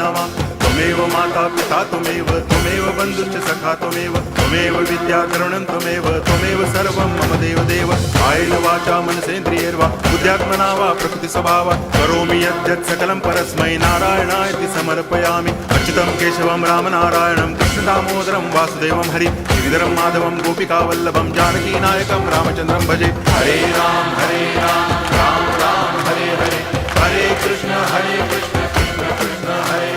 नमः। त्वमेव माता पिता त्वमेव, त्वमेव बन्धुश्च सखा त्वमेव, त्वमेव विद्या करुणं त्वमेव, त्वमेव सर्वं मम देवदेव। कायेन वाचा मनसेन्द्रियैर्वा बुद्ध्यात्मना वा प्रकृतिस्वभावात् करोमि यद्यत् सकलं परस्मै नारायणायति समर्पयामि। अच्युतं केशवं रामनारायणं कृष्णदामोदरं वासुदेवं हरि गिरिधरं माधवं गोपिकावल्लभं जानकीनायकं रामचन्द्रं भजे। हरे राम राम राम हरे हरे, हरे कृष्ण